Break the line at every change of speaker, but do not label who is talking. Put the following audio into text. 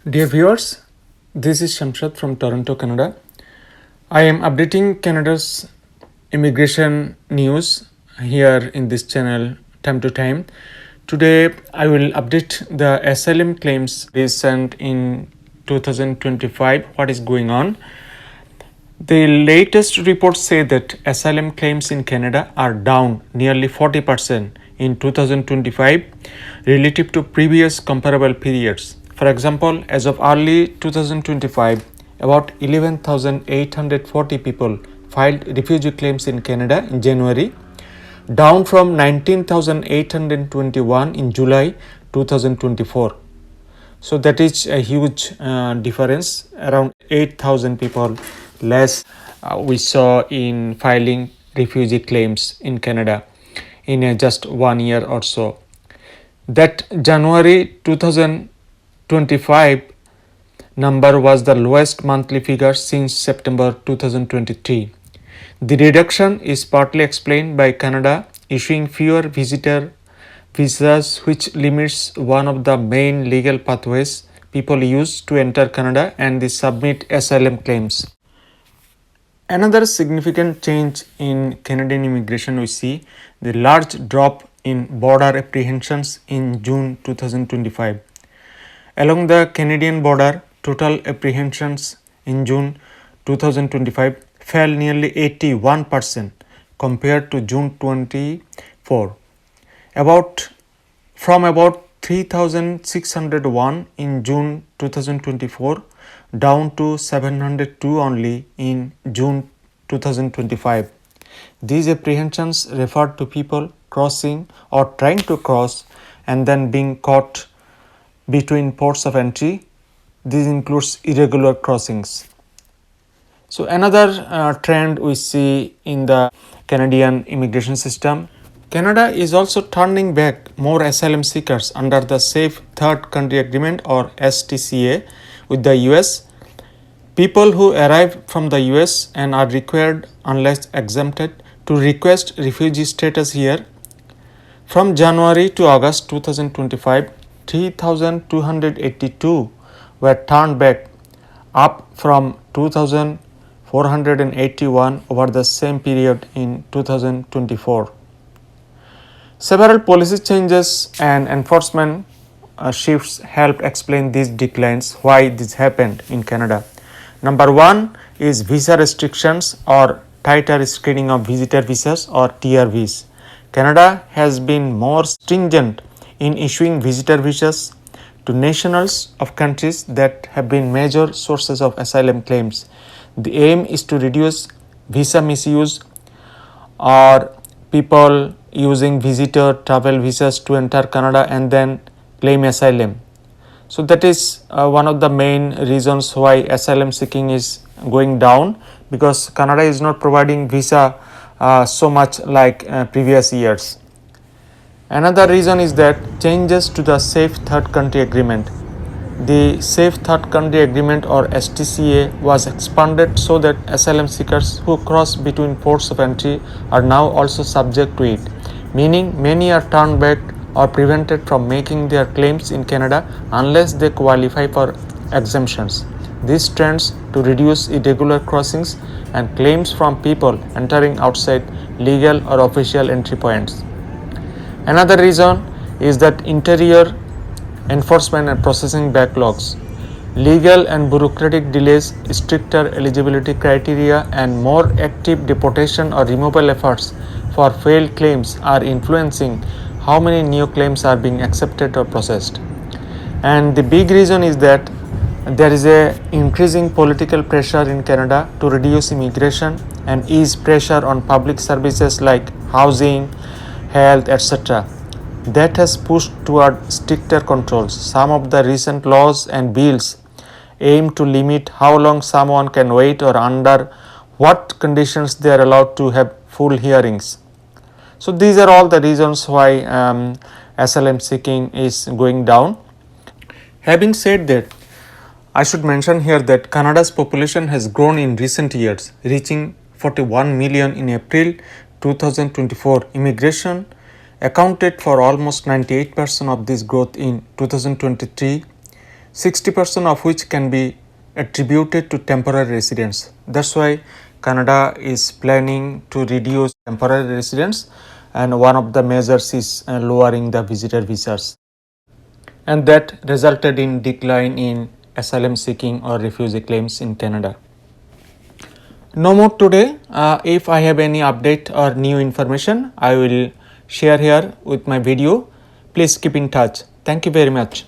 Dear viewers, this is Shamshad from Toronto, Canada. I am updating Canada's immigration news here in this channel time to time. Today, I will update the asylum claims recent in 2025, what is going on. The latest reports say that asylum claims in Canada are down nearly 40% in 2025 relative to previous comparable periods. For example, as of early 2025, about 11,840 people filed refugee claims in Canada in January, down from 19,821 in July 2024. So that is a huge difference, around 8,000 people less we saw in filing refugee claims in Canada in just 1 year or so. That January 2025 number was the lowest monthly figure since September 2023. The reduction is partly explained by Canada issuing fewer visitor visas, which limits one of the main legal pathways people use to enter Canada and they submit asylum claims. Another significant change in Canadian immigration, we see the large drop in border apprehensions in June 2025. Along the Canadian border, total apprehensions in June 2025 fell nearly 81% compared to June 24. From about 3,601 in June 2024 down to 702 only in June 2025. These apprehensions refer to people crossing or trying to cross and then being caught between ports of entry. This includes irregular crossings. So another trend we see in the Canadian immigration system, Canada is also turning back more asylum seekers under the Safe Third Country Agreement or STCA with the US. People who arrive from the US and are required, unless exempted, to request refugee status here. From January to August 2025, 3,282 were turned back, up from 2,481 over the same period in 2024. Several policy changes and enforcement shifts helped explain these declines, why this happened in Canada. Number one is visa restrictions or tighter screening of visitor visas or TRVs. Canada has been more stringent in issuing visitor visas to nationals of countries that have been major sources of asylum claims. The aim is to reduce visa misuse or people using visitor travel visas to enter Canada and then claim asylum. So that is one of the main reasons why asylum seeking is going down, because Canada is not providing visa so much like previous years. Another reason is that changes to the Safe Third Country Agreement. The Safe Third Country Agreement or STCA was expanded so that asylum seekers who cross between ports of entry are now also subject to it, meaning many are turned back or prevented from making their claims in Canada unless they qualify for exemptions. This tends to reduce irregular crossings and claims from people entering outside legal or official entry points. Another reason is that interior enforcement and processing backlogs, legal and bureaucratic delays, stricter eligibility criteria, and more active deportation or removal efforts for failed claims are influencing how many new claims are being accepted or processed. And the big reason is that there is a increasing political pressure in Canada to reduce immigration and ease pressure on public services like housing, health, etc. That has pushed toward stricter controls. Some of the recent laws and bills aim to limit how long someone can wait or under what conditions they are allowed to have full hearings. So these are all the reasons why asylum seeking is going down. Having said that, I should mention here that Canada's population has grown in recent years, reaching 41 million in April 2024. Immigration accounted for almost 98% of this growth in 2023 60% of which can be attributed to temporary residents. That's why Canada is planning to reduce temporary residents, and one of the measures is lowering the visitor visas, and that resulted in decline in asylum seeking or refugee claims in Canada. No more today. If I have any update or new information, I will share here with my video. Please keep in touch. Thank you very much.